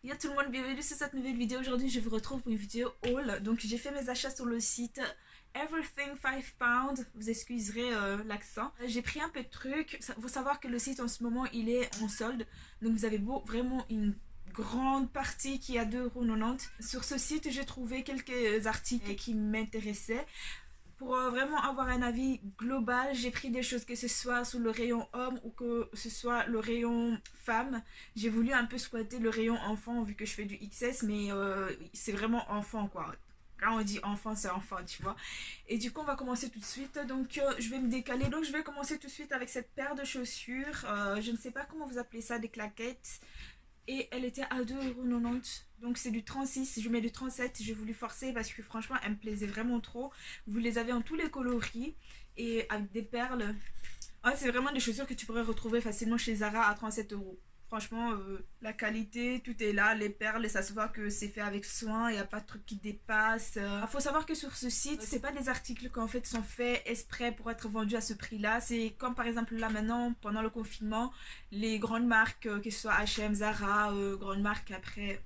Yo tout le monde, bienvenue sur cette nouvelle vidéo. Aujourd'hui je vous retrouve pour une vidéo haul. Donc j'ai fait mes achats sur le site Everything 5 pounds. Vous excuserez l'accent. J'ai pris un peu de trucs. Il faut savoir que le site en ce moment il est en solde. Donc vous avez vraiment une grande partie qui est à 2,90 €. Sur ce site j'ai trouvé quelques articles qui m'intéressaient. Pour vraiment avoir un avis global, j'ai pris des choses que ce soit sous le rayon homme ou que ce soit le rayon femme. J'ai voulu un peu squatter le rayon enfant vu que je fais du XS, mais c'est vraiment enfant quoi. Quand on dit enfant, c'est enfant, tu vois. Et du coup, on va commencer tout de suite. Donc, je vais me décaler. Donc, je vais commencer tout de suite avec cette paire de chaussures. Je ne sais pas comment vous appelez ça, des claquettes. Et elle était à 2,90 €. Donc c'est du 36. Je mets du 37. J'ai voulu forcer parce que franchement elle me plaisait vraiment trop. Vous les avez en tous les coloris et avec des perles. Ah, c'est vraiment des chaussures que tu pourrais retrouver facilement chez Zara à 37 €. Franchement, la qualité, tout est là, les perles, et ça se voit que c'est fait avec soin, il n'y a pas de trucs qui dépassent. Il faut savoir que sur ce site, c'est pas des articles qui en fait sont faits exprès pour être vendus à ce prix-là. C'est comme par exemple là maintenant, pendant le confinement, les grandes marques, que ce soit H&M, Zara, grandes marques après.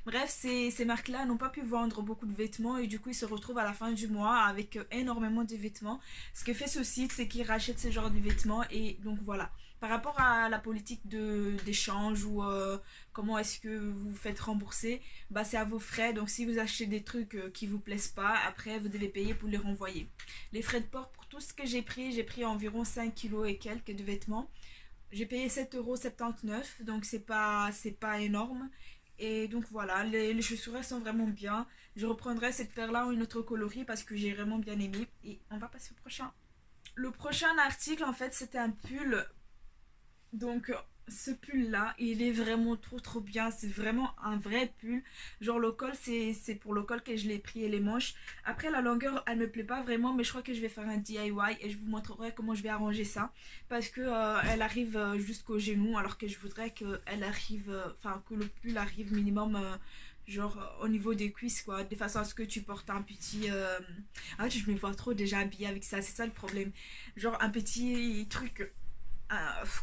Bref, ces marques-là n'ont pas pu vendre beaucoup de vêtements et du coup ils se retrouvent à la fin du mois avec énormément de vêtements. Ce que fait ce site, c'est qu'ils rachètent ce genre de vêtements et donc voilà. Par rapport à la politique d'échange ou comment est-ce que vous faites rembourser, bah c'est à vos frais. Donc si vous achetez des trucs qui vous plaisent pas, après vous devez payer pour les renvoyer. Les frais de port pour tout ce que j'ai pris environ 5 kilos et quelques de vêtements. J'ai payé 7,79 €, donc c'est pas énorme. Et donc voilà, les chaussures sont vraiment bien. Je reprendrai cette paire-là en une autre coloris parce que j'ai vraiment bien aimé. Et on va passer au prochain. Le prochain article, en fait, c'était un pull. Donc ce pull là il est vraiment trop bien, c'est vraiment un vrai pull. Genre le col, c'est pour le col que je l'ai pris et les manches. Après la longueur elle me plaît pas vraiment, mais je crois que je vais faire un DIY et je vous montrerai comment je vais arranger ça. Parce que elle arrive jusqu'au genou alors que je voudrais qu'elle arrive, enfin que le pull arrive minimum genre au niveau des cuisses quoi, de façon à ce que tu portes un petit ah je me vois trop déjà habillée avec ça, c'est ça le problème. Genre un petit truc,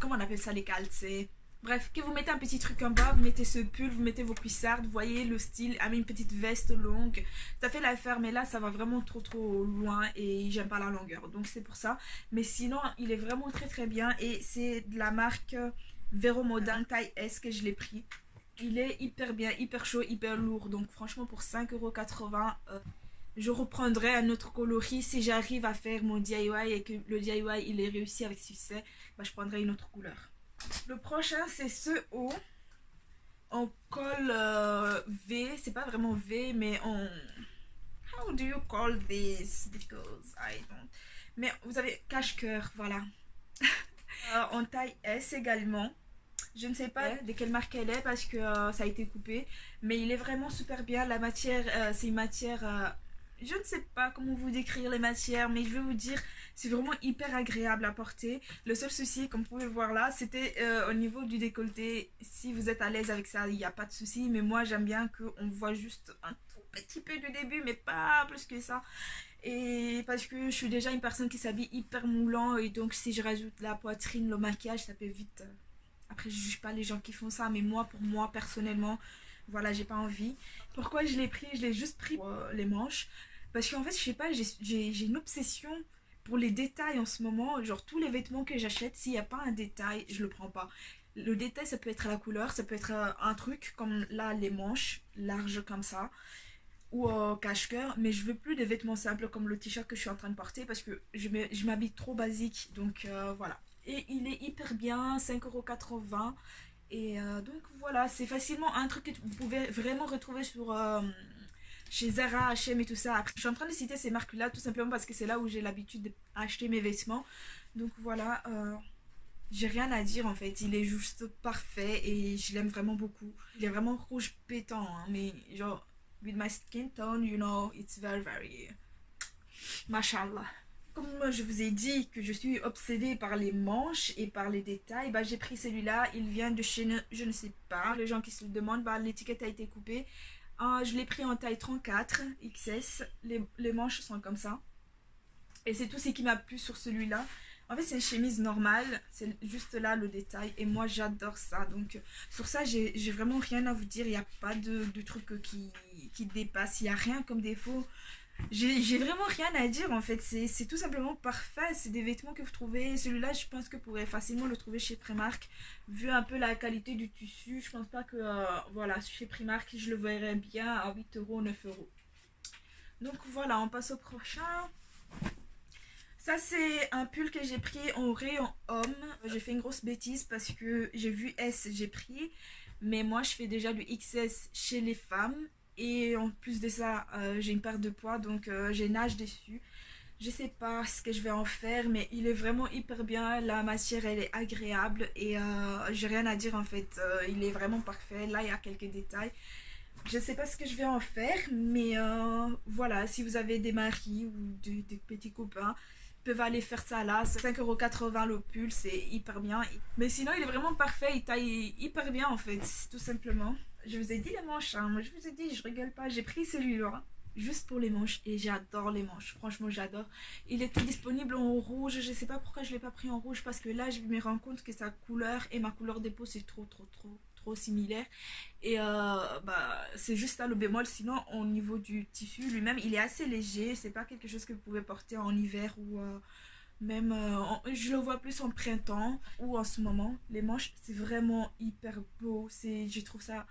comment on appelle ça, les calcés. Bref, que vous mettez un petit truc en bas, vous mettez ce pull, vous mettez vos cuissardes, vous voyez le style, avec une petite veste longue. Ça fait l'affaire, mais là ça va vraiment trop loin et j'aime pas la longueur. Donc c'est pour ça. Mais sinon, il est vraiment très bien et c'est de la marque Vero Modern taille S que je l'ai pris. Il est hyper bien, hyper chaud, hyper lourd. Donc franchement pour 5,80 €, je reprendrai un autre coloris si j'arrive à faire mon DIY et que le DIY il est réussi avec succès. Bah, je prendrai une autre couleur. Le prochain c'est ce haut en col V, c'est pas vraiment V mais en... How do you call this? Because I don't... Mais vous avez cache-cœur, voilà. En taille S également. Je ne sais pas de quelle marque elle est parce que ça a été coupé. Mais il est vraiment super bien. La matière, c'est une matière... je ne sais pas comment vous décrire les matières, mais je vais vous dire, c'est vraiment hyper agréable à porter. Le seul souci, comme vous pouvez le voir là, c'était au niveau du décolleté. Si vous êtes à l'aise avec ça, il n'y a pas de souci. Mais moi, j'aime bien qu'on voit juste un tout petit peu du début, mais pas plus que ça. Et parce que je suis déjà une personne qui s'habille hyper moulant, et donc si je rajoute la poitrine, le maquillage, ça peut vite... Après, je juge pas les gens qui font ça, mais moi, pour moi, personnellement, voilà, j'ai pas envie. Pourquoi je l'ai pris? Je l'ai juste pris pour les manches. Parce qu'en fait, je sais pas, j'ai une obsession pour les détails en ce moment. Genre, tous les vêtements que j'achète, s'il n'y a pas un détail, je le prends pas. Le détail, ça peut être la couleur, ça peut être un truc comme là, les manches, larges comme ça, ou cache-cœur. Mais je veux plus des vêtements simples comme le t-shirt que je suis en train de porter parce que je m'habille trop basique. Donc voilà. Et il est hyper bien, 5,80 €. Et donc voilà, c'est facilement un truc que vous pouvez vraiment retrouver sur chez Zara, H&M et tout ça. Après, je suis en train de citer ces marques-là tout simplement parce que c'est là où j'ai l'habitude d'acheter mes vêtements. Donc voilà, j'ai rien à dire en fait. Il est juste parfait et je l'aime vraiment beaucoup. Il est vraiment rouge pétant, hein, mais genre, with my skin tone, you know, it's very... Mashallah. Comme je vous ai dit que je suis obsédée par les manches et par les détails, bah, j'ai pris celui-là. Il vient de chez je ne sais pas. Les gens qui se le demandent, bah, l'étiquette a été coupée. Je l'ai pris en taille 34 XS. Les manches sont comme ça. Et c'est tout ce qui m'a plu sur celui-là. En fait, c'est une chemise normale, c'est juste là le détail. Et moi, j'adore ça. Donc, sur ça, j'ai vraiment rien à vous dire. Il n'y a pas de truc qui dépasse. Il n'y a rien comme défaut. J'ai vraiment rien à dire en fait. C'est tout simplement parfait. C'est des vêtements que vous trouvez. Celui-là, je pense que vous pourrez facilement le trouver chez Primark. Vu un peu la qualité du tissu, je pense pas que voilà, chez Primark, je le verrais bien à 8 € 9 €. Donc voilà, on passe au prochain. Ça, c'est un pull que j'ai pris en rayon homme. J'ai fait une grosse bêtise parce que j'ai vu S, j'ai pris. Mais moi, je fais déjà du XS chez les femmes. Et en plus de ça, j'ai une perte de poids, donc j'ai nage dessus. Je sais pas ce que je vais en faire, mais il est vraiment hyper bien. La matière, elle est agréable et j'ai rien à dire en fait. Il est vraiment parfait. Là, il y a quelques détails. Je sais pas ce que je vais en faire, mais voilà, si vous avez des maris ou des petits copains, ils peuvent aller faire ça là. C'est 5,80 € le pull, c'est hyper bien. Mais sinon, il est vraiment parfait, il taille hyper bien en fait, tout simplement. Je vous ai dit les manches, hein. Moi je vous ai dit, je rigole pas, j'ai pris celui-là juste pour les manches et j'adore les manches, franchement j'adore. Il était disponible en rouge, je sais pas pourquoi je l'ai pas pris en rouge parce que là je me rends compte que sa couleur et ma couleur de peau c'est trop similaire et bah c'est juste là le bémol. Sinon au niveau du tissu lui-même il est assez léger, c'est pas quelque chose que vous pouvez porter en hiver ou même je le vois plus en printemps ou en ce moment. Les manches c'est vraiment hyper beau, c'est je trouve ça,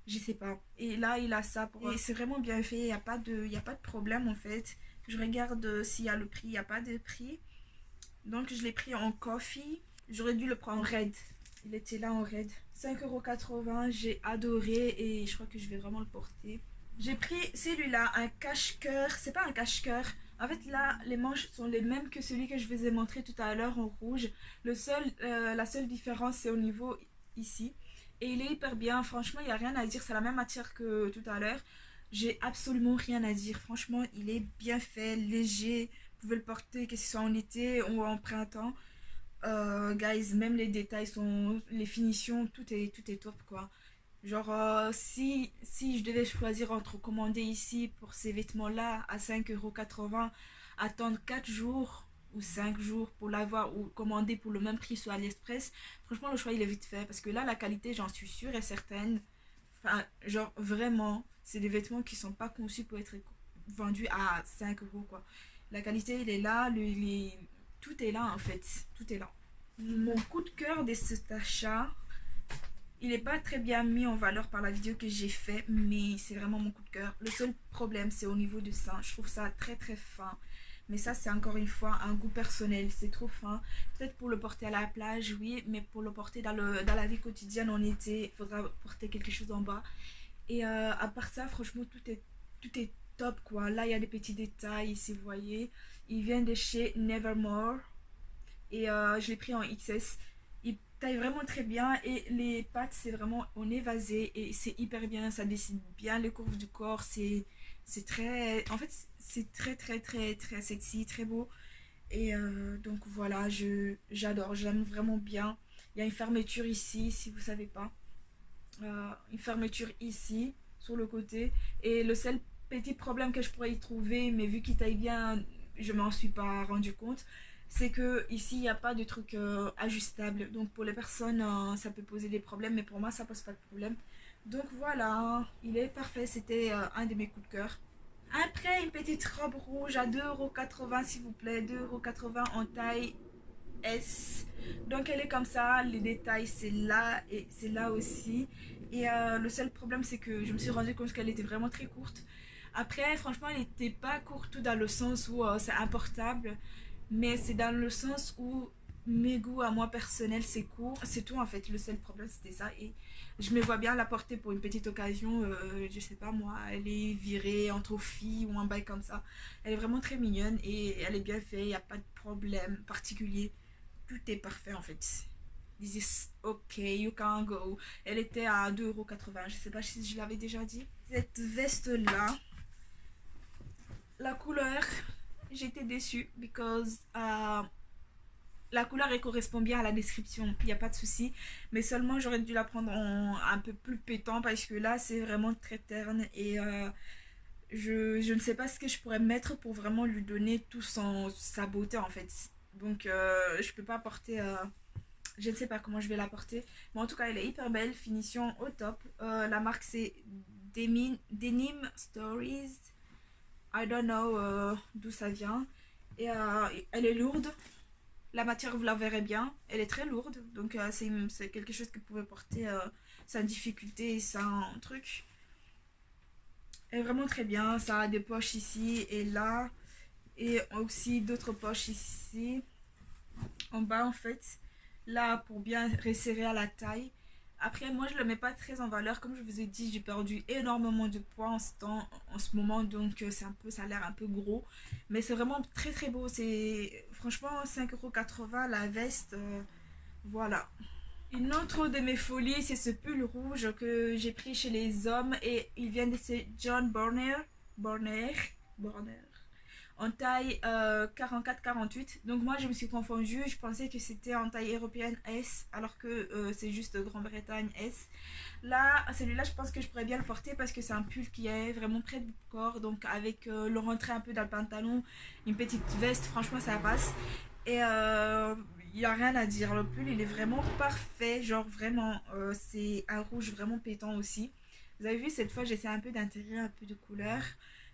je sais pas. Et là, il a ça pour... Et c'est vraiment bien fait, il y a pas de problème en fait. Je regarde s'il y a le prix, il n'y a pas de prix. Donc, je l'ai pris en coffee. J'aurais dû le prendre en red. Il était là en red. 5,80 €, j'ai adoré et je crois que je vais vraiment le porter. J'ai pris celui-là, un cache-cœur. C'est pas un cache-cœur. En fait, là, les manches sont les mêmes que celui que je vous ai montré tout à l'heure en rouge. La seule différence, c'est au niveau ici. Et il est hyper bien, franchement, il n'y a rien à dire. C'est la même matière que tout à l'heure. J'ai absolument rien à dire. Franchement, il est bien fait, léger. Vous pouvez le porter, que ce soit en été ou en printemps. Guys, même les détails sont, les finitions, tout est top quoi. Genre, si je devais choisir entre commander ici pour ces vêtements-là à 5,80 €, attendre 4 jours ou 5 jours pour l'avoir ou commander pour le même prix sur AliExpress, franchement, le choix il est vite fait parce que là, la qualité, j'en suis sûre et certaine. Enfin, genre, vraiment, c'est des vêtements qui sont pas conçus pour être vendus à 5 € quoi. La qualité, il est là, tout est là en fait, tout est là. Mon coup de cœur de cet achat, il n'est pas très bien mis en valeur par la vidéo que j'ai fait, mais c'est vraiment mon coup de cœur. Le seul problème, c'est au niveau du sein. Je trouve ça très fin. Mais ça, c'est encore une fois un goût personnel. C'est trop fin. Peut-être pour le porter à la plage, oui, mais pour le porter dans la vie quotidienne en été, il faudra porter quelque chose en bas. Et à part ça, franchement, tout est top, quoi. Là, il y a des petits détails, ici, vous voyez. Il vient de chez Nevermore. Et je l'ai pris en XS. Il taille vraiment très bien et les pattes c'est vraiment en évasé et c'est hyper bien, ça dessine bien les courbes du corps, c'est très, en fait c'est très sexy, très beau. Et donc voilà, j'adore, j'aime vraiment bien. Il y a une fermeture ici si vous savez pas. Une fermeture ici sur le côté et le seul petit problème que je pourrais y trouver, mais vu qu'il taille bien je m'en suis pas rendu compte, c'est que ici il n'y a pas de truc ajustable, donc pour les personnes ça peut poser des problèmes mais pour moi ça pose pas de problème. Donc voilà, il est parfait, c'était un de mes coups de cœur. Après une petite robe rouge à 2,80 € s'il vous plaît, 2,80 € en taille S. Donc elle est comme ça, les détails c'est là et c'est là aussi. Et le seul problème c'est que je me suis rendu compte qu'elle était vraiment très courte. Après franchement elle n'était pas courte dans le sens où c'est importable, mais c'est dans le sens où mes goûts à moi personnels c'est court. C'est tout en fait, le seul problème c'était ça. Et je me vois bien la porter pour une petite occasion, je sais pas moi, elle est virée entre filles ou un bail comme ça. Elle est vraiment très mignonne et elle est bien faite, il n'y a pas de problème particulier. Tout est parfait en fait. This is okay, you can go. Elle était à 2,80 €. Je sais pas si je l'avais déjà dit. Cette veste là, la couleur, j'étais déçue because la couleur elle correspond bien à la description, il n'y a pas de souci. Mais seulement j'aurais dû la prendre en un peu plus pétant parce que là c'est vraiment très terne et je ne sais pas ce que je pourrais mettre pour vraiment lui donner tout sa beauté en fait. Donc je peux pas porter... je ne sais pas comment je vais la porter. Mais en tout cas, elle est hyper belle. Finition au top. La marque, c'est Denim Stories. I don't know d'où ça vient. Et elle est lourde. La matière, vous la verrez bien. Elle est très lourde. Donc c'est quelque chose que vous pouvez porter sans difficulté, sans truc. Elle est vraiment très bien. Ça a des poches ici et là. Et aussi d'autres poches ici. En bas en fait. Là pour bien resserrer à la taille. Après moi je le mets pas très en valeur. Comme je vous ai dit, j'ai perdu énormément de poids en ce moment. Donc c'est un peu, ça a l'air un peu gros. Mais c'est vraiment très très beau. C'est franchement 5,80 € la veste. Voilà. Une autre de mes folies, c'est ce pull rouge que j'ai pris chez les hommes et il vient de chez John Borner en taille 44-48. Donc moi je me suis confondue, je pensais que c'était en taille européenne S alors que c'est juste Grande-Bretagne S. Là, celui-là je pense que je pourrais bien le porter parce que c'est un pull qui est vraiment près du corps. Donc avec le rentré un peu dans le pantalon, une petite veste, franchement ça passe. Et il n'y a rien à dire, le pull il est vraiment parfait, genre vraiment, c'est un rouge vraiment pétant aussi. Vous avez vu, cette fois j'essaie un peu d'intégrer un peu de couleur,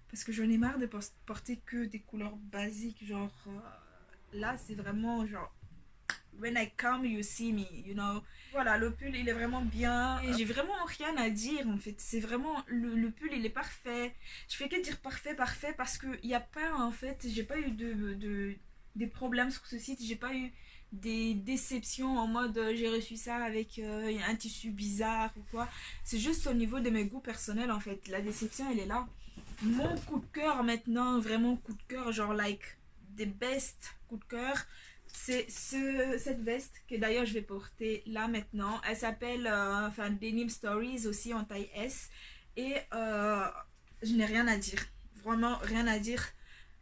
parce que j'en ai marre de porter que des couleurs basiques, genre là c'est vraiment genre, when I come you see me, you know. Voilà, le pull il est vraiment bien, et j'ai vraiment rien à dire en fait, c'est vraiment, le pull il est parfait. Je fais que dire parfait, parfait, parce qu'il n'y a pas en fait, j'ai pas eu des problèmes sur ce site, j'ai pas eu des déceptions en mode j'ai reçu ça avec un tissu bizarre ou quoi. C'est juste au niveau de mes goûts personnels en fait, la déception elle est là. Mon coup de cœur maintenant, vraiment coup de cœur, genre like des best coup de cœur, c'est cette veste que d'ailleurs je vais porter là maintenant. Elle s'appelle enfin Denim Stories aussi en taille S. Et je n'ai rien à dire, vraiment rien à dire.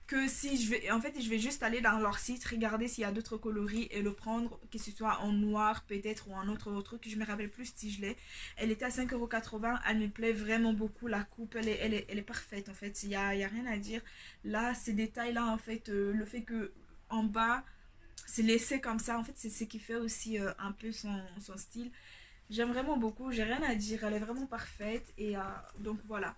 Que si je vais, en fait je vais juste aller dans leur site, regarder s'il y a d'autres coloris et le prendre, que ce soit en noir peut-être ou en autre truc, je me rappelle plus si je l'ai. Elle était à 5,80 €, elle me plaît vraiment beaucoup, la coupe elle est parfaite en fait, il y a rien à dire. Là ces détails là en fait, le fait que en bas c'est laissé comme ça, en fait c'est ce qui fait aussi un peu son style. J'aime vraiment beaucoup, j'ai rien à dire, elle est vraiment parfaite et donc voilà.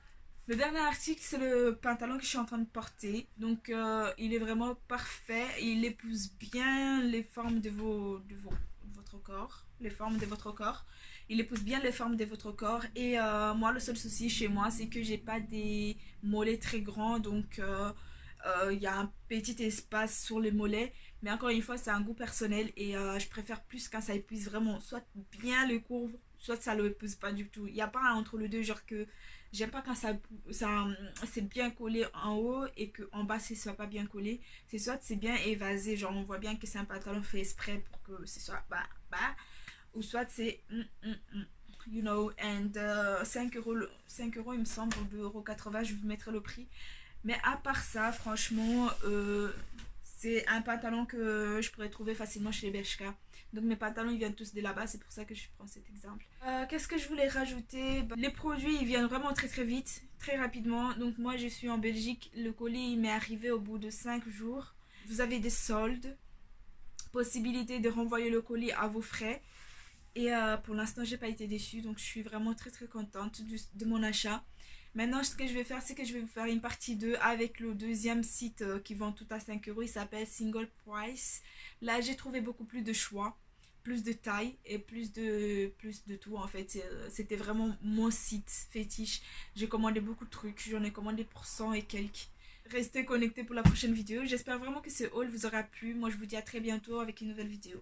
Le dernier article, c'est le pantalon que je suis en train de porter. Donc, il est vraiment parfait. Il épouse bien les formes de votre corps. Les formes de votre corps. Il épouse bien les formes de votre corps. Et moi, le seul souci chez moi, c'est que j'ai pas des mollets très grands. Donc, il y a un petit espace sur les mollets. Mais encore une fois, c'est un goût personnel. Et je préfère plus quand ça épouse vraiment soit bien les courbes, soit ça le épouse pas du tout. Il n'y a pas un entre les deux, genre que j'aime pas quand ça c'est bien collé en haut et que en bas c'est soit pas bien collé. C'est soit c'est bien évasé, genre on voit bien que c'est un pantalon fait exprès pour que ce soit bas, ou soit c'est you know. And 5 €, il me semble, ou 2,80 €, je vous mettrai le prix. Mais à part ça, franchement, c'est un pantalon que je pourrais trouver facilement chez Bershka. Donc mes pantalons ils viennent tous de là-bas, c'est pour ça que je prends cet exemple. Qu'est-ce que je voulais rajouter? Les produits ils viennent vraiment très très vite, très rapidement. Donc moi je suis en Belgique, le colis il m'est arrivé au bout de 5 jours. Vous avez des soldes, possibilité de renvoyer le colis à vos frais. Et pour l'instant j'ai pas été déçue, donc je suis vraiment très très contente de mon achat. Maintenant ce que je vais faire, c'est que je vais vous faire une partie 2 avec le deuxième site qui vend tout à 5 €. Il s'appelle Single Price. Là j'ai trouvé beaucoup plus de choix, plus de taille et plus de tout en fait. C'était vraiment mon site fétiche. J'ai commandé beaucoup de trucs, j'en ai commandé pour 100 et quelques. Restez connectés pour la prochaine vidéo. J'espère vraiment que ce haul vous aura plu. Moi je vous dis à très bientôt avec une nouvelle vidéo.